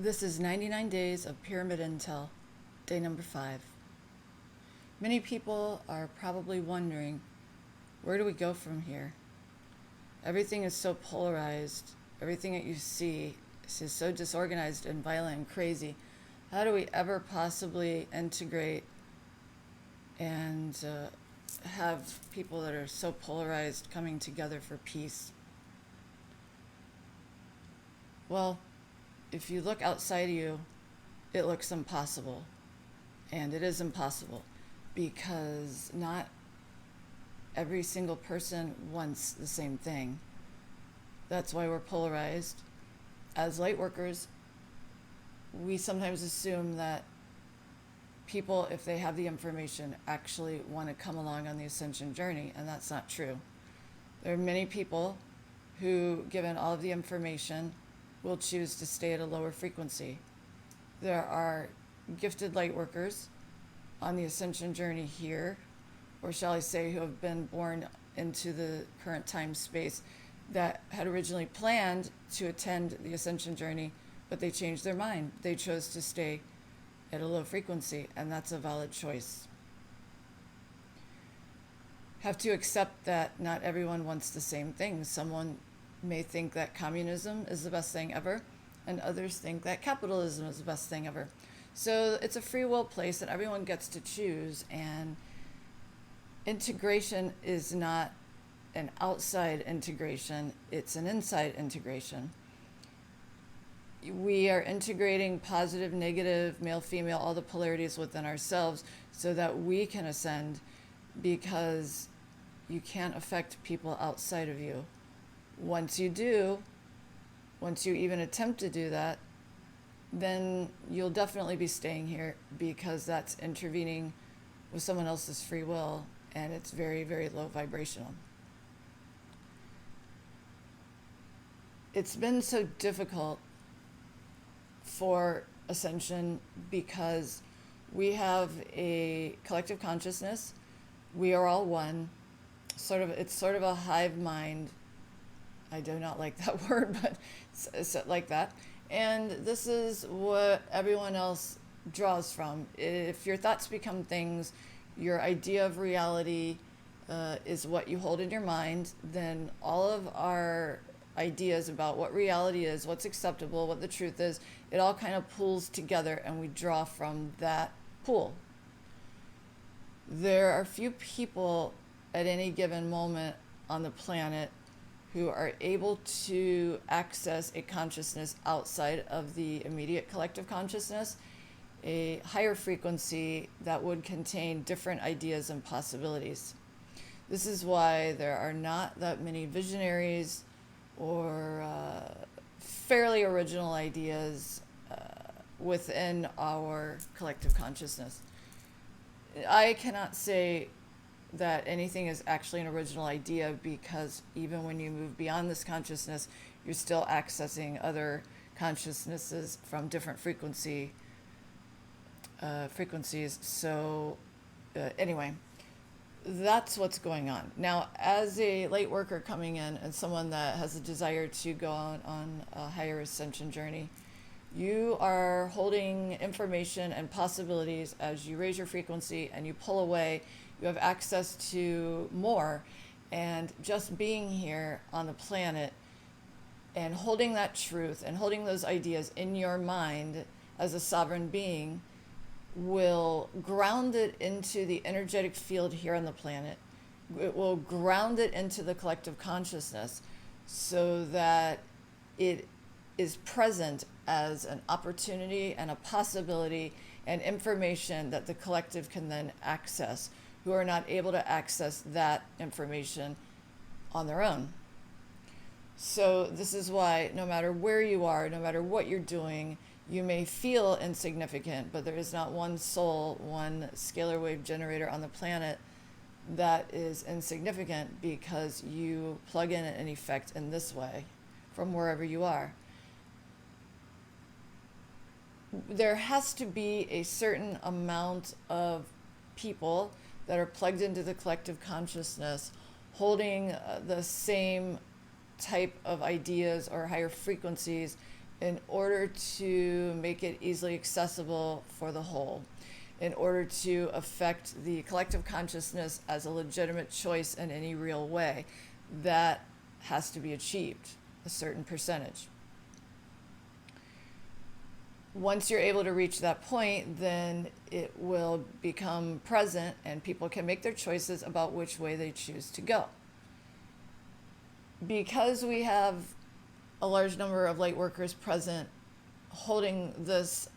This is 99 Days of Pyramid Intel, day number 5. Many people are probably wondering, where do we go from here? Everything is so polarized. Everything that you see is so disorganized and violent and crazy. How do we ever possibly integrate and have people that are so polarized coming together for peace? Well, if you look outside of you, it looks impossible. And it is impossible because not every single person wants the same thing. That's why we're polarized. As light workers, we sometimes assume that people, if they have the information, actually want to come along on the ascension journey, and that's not true. There are many people who, given all of the information, will choose to stay at a lower frequency. There are gifted light workers on the ascension journey here, or shall I say, who have been born into the current time space that had originally planned to attend the ascension journey, but they changed their mind. They chose to stay at a low frequency, and that's a valid choice. Have to accept that not everyone wants the same thing. Someone may think that communism is the best thing ever, and others think that capitalism is the best thing ever. So it's a free will place that everyone gets to choose, and integration is not an outside integration, it's an inside integration. We are integrating positive, negative, male, female, all the polarities within ourselves so that we can ascend, because you can't affect people outside of you. Once you do, once you even attempt to do that, then you'll definitely be staying here, because that's intervening with someone else's free will, and it's very, very low vibrational. It's been so difficult for ascension because we have a collective consciousness. We are all one. It's sort of a hive mind. I do not like that word, but it's like that. And this is what everyone else draws from. If your thoughts become things, your idea of reality is what you hold in your mind, then all of our ideas about what reality is, what's acceptable, what the truth is, it all kind of pools together, and we draw from that pool. There are few people at any given moment on the planet who are able to access a consciousness outside of the immediate collective consciousness, a higher frequency that would contain different ideas and possibilities. This is why there are not that many visionaries or fairly original ideas within our collective consciousness. I cannot say that anything is actually an original idea, because even when you move beyond this consciousness, you're still accessing other consciousnesses from different frequencies. So anyway, that's what's going on. Now, as a light worker coming in and someone that has a desire to go on a higher ascension journey, you are holding information and possibilities. As you raise your frequency and you pull away, you have access to more. And just being here on the planet and holding that truth and holding those ideas in your mind as a sovereign being will ground it into the energetic field here on the planet. It will ground it into the collective consciousness so that it is present as an opportunity and a possibility and information that the collective can then access, who are not able to access that information on their own. So this is why no matter where you are, no matter what you're doing, you may feel insignificant, but there is not one soul, one scalar wave generator on the planet that is insignificant, because you plug in an effect in this way from wherever you are. There has to be a certain amount of people that are plugged into the collective consciousness holding the same type of ideas or higher frequencies in order to make it easily accessible for the whole, in order to affect the collective consciousness as a legitimate choice in any real way. That has to be achieved, a certain percentage. Once you're able to reach that point, then it will become present and people can make their choices about which way they choose to go. Because we have a large number of light workers present holding this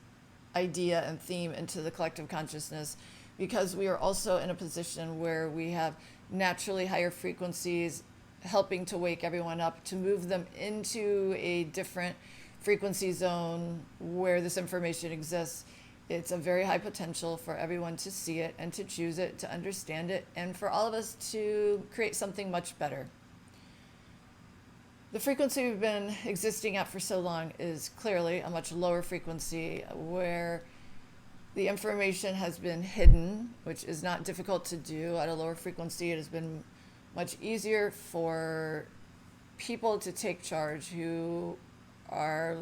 idea and theme into the collective consciousness, because we are also in a position where we have naturally higher frequencies helping to wake everyone up, to move them into a different frequency zone where this information exists. It's a very high potential for everyone to see it and to choose it, to understand it, and for all of us to create something much better. The frequency we've been existing at for so long is clearly a much lower frequency where the information has been hidden, which is not difficult to do at a lower frequency. It has been much easier for people to take charge who are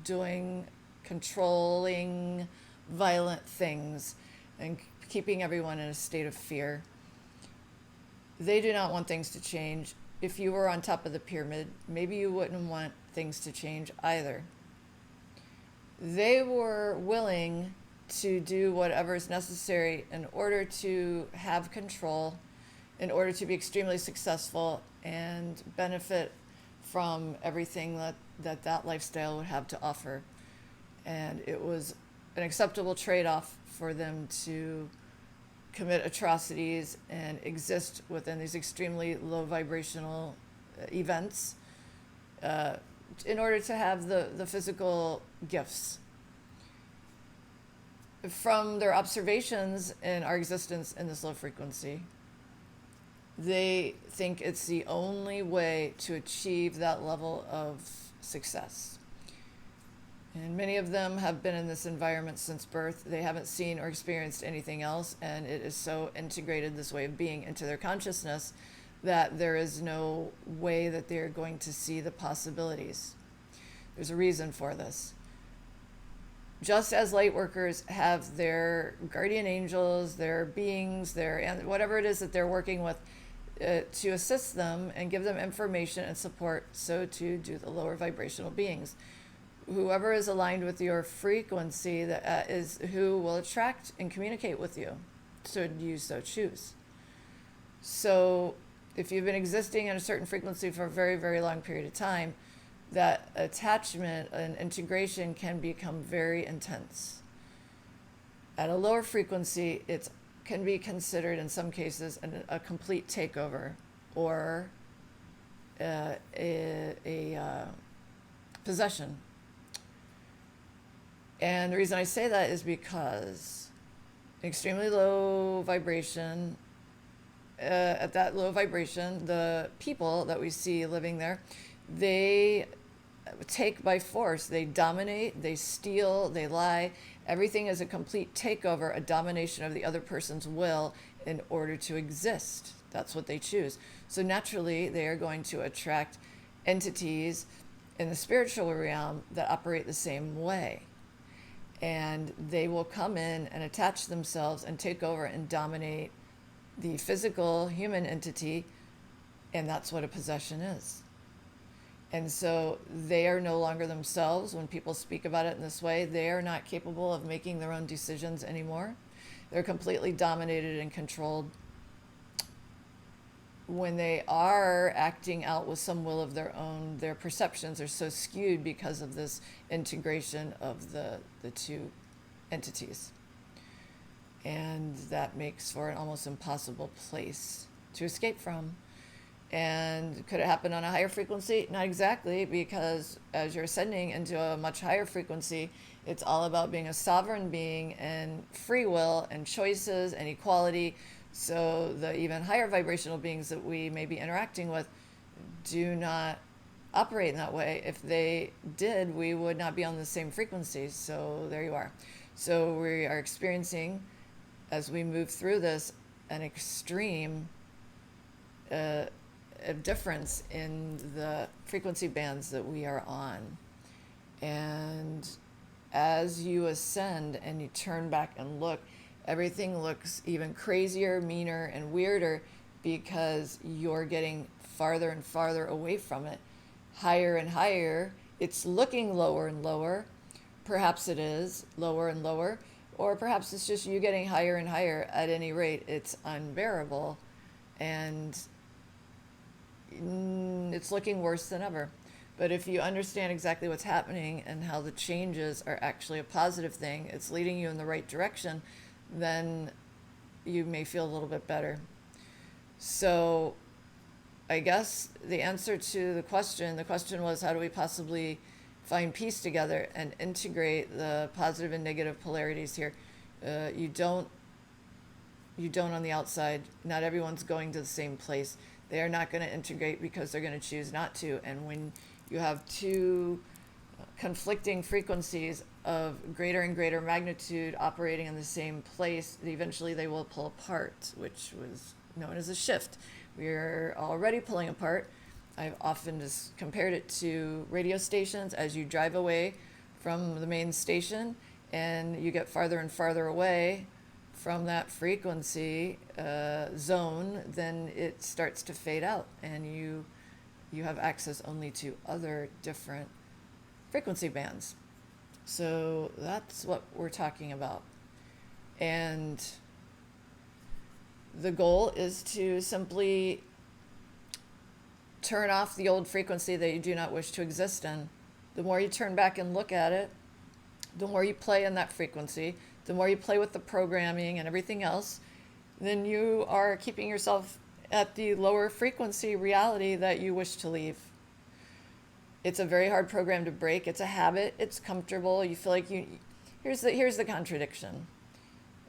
doing controlling, violent things and keeping everyone in a state of fear. They do not want things to change. If you were on top of the pyramid, maybe you wouldn't want things to change either. They were willing to do whatever is necessary in order to have control, in order to be extremely successful and benefit from everything that lifestyle would have to offer. And it was an acceptable trade-off for them to commit atrocities and exist within these extremely low vibrational events in order to have the physical gifts. From their observations in our existence in this low frequency, they think it's the only way to achieve that level of success. And many of them have been in this environment since birth. They haven't seen or experienced anything else, and it is so integrated, this way of being, into their consciousness that there is no way that they're going to see the possibilities. There's a reason for this. Just as light workers have their guardian angels, their beings, and whatever it is that they're working with to assist them and give them information and support, so too do the lower vibrational beings. Whoever is aligned with your frequency that is who will attract and communicate with you, should you so choose. So if you've been existing in a certain frequency for a very, very long period of time, that attachment and integration can become very intense. At a lower frequency, it can be considered in some cases a complete takeover or a possession. And the reason I say that is because extremely low vibration, at that low vibration, the people that we see living there, they take by force. They dominate, they steal, they lie. Everything is a complete takeover, a domination of the other person's will in order to exist. That's what they choose. So naturally, they are going to attract entities in the spiritual realm that operate the same way. And they will come in and attach themselves and take over and dominate the physical human entity, and that's what a possession is. And so they are no longer themselves. When people speak about it in this way, they are not capable of making their own decisions anymore. They're completely dominated and controlled. When they are acting out with some will of their own, their perceptions are so skewed because of this integration of the two entities. And that makes for an almost impossible place to escape from. And could it happen on a higher frequency? Not exactly, because as you're ascending into a much higher frequency, it's all about being a sovereign being and free will and choices and equality. So the even higher vibrational beings that we may be interacting with do not operate in that way. If they did, we would not be on the same frequency. So there you are. So we are experiencing, as we move through this, an extreme difference in the frequency bands that we are on. And as you ascend and you turn back and look, everything looks even crazier, meaner, and weirder because you're getting farther and farther away from it, higher and higher. It's looking lower and lower. Perhaps it is lower and lower, or perhaps it's just you getting higher and higher. At any rate, it's unbearable, and it's looking worse than ever. But if you understand exactly what's happening and how the changes are actually a positive thing, it's leading you in the right direction, then you may feel a little bit better. So I guess the answer to the question was, how do we possibly find peace together and integrate the positive and negative polarities here? You don't on the outside. Not everyone's going to the same place. They are not going to integrate because they're going to choose not to. And when you have two conflicting frequencies of greater and greater magnitude operating in the same place, eventually they will pull apart, which was known as a shift. We're already pulling apart. I've often just compared it to radio stations. As you drive away from the main station and you get farther and farther away from that frequency zone, then it starts to fade out, and you have access only to other different frequency bands. So that's what we're talking about. And the goal is to simply turn off the old frequency that you do not wish to exist in. The more you turn back and look at it, the more you play in that frequency, the more you play with the programming and everything else, then you are keeping yourself at the lower frequency reality that you wish to leave. It's a very hard program to break. It's a habit. It's comfortable. You feel like here's the contradiction.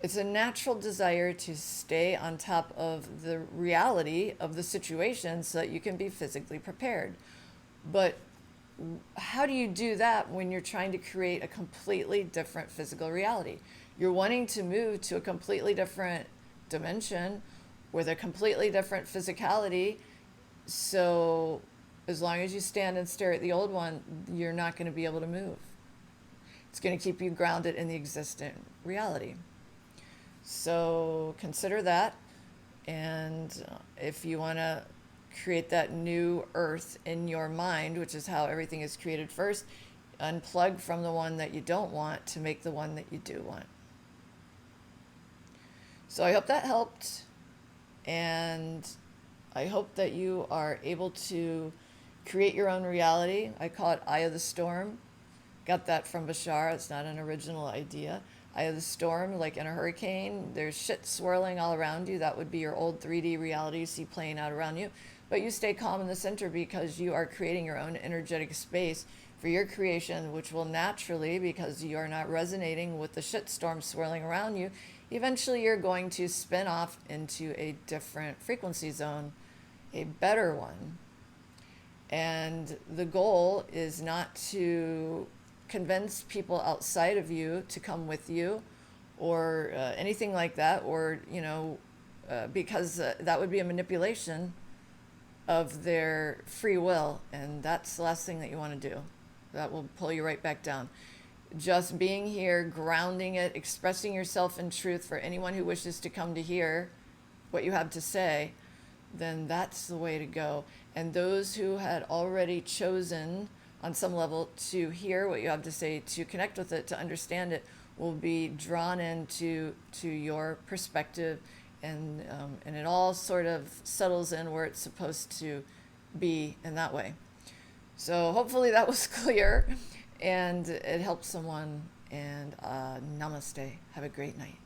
It's a natural desire to stay on top of the reality of the situation so that you can be physically prepared. But how do you do that when you're trying to create a completely different physical reality? You're wanting to move to a completely different dimension with a completely different physicality. So as long as you stand and stare at the old one, you're not going to be able to move. It's going to keep you grounded in the existent reality. So consider that. And if you want to create that new earth in your mind, which is how everything is created first, unplug from the one that you don't want to make the one that you do want. So I hope that helped. And I hope that you are able to create your own reality. I call it Eye of the Storm. Got that from Bashar. It's not an original idea. Eye of the Storm, like in a hurricane, there's shit swirling all around you. That would be your old 3D reality you see playing out around you. But you stay calm in the center because you are creating your own energetic space for your creation, which will naturally, because you are not resonating with the shit storm swirling around you, eventually you're going to spin off into a different frequency zone, a better one. And the goal is not to convince people outside of you to come with you or anything like that, or, because that would be a manipulation of their free will. And that's the last thing that you want to do. That will pull you right back down. Just being here, grounding it, expressing yourself in truth for anyone who wishes to come to hear what you have to say, then that's the way to go. And those who had already chosen on some level to hear what you have to say, to connect with it, to understand it, will be drawn into your perspective, and it all sort of settles in where it's supposed to be in that way. So hopefully that was clear and it helped someone. And namaste. Have a great night.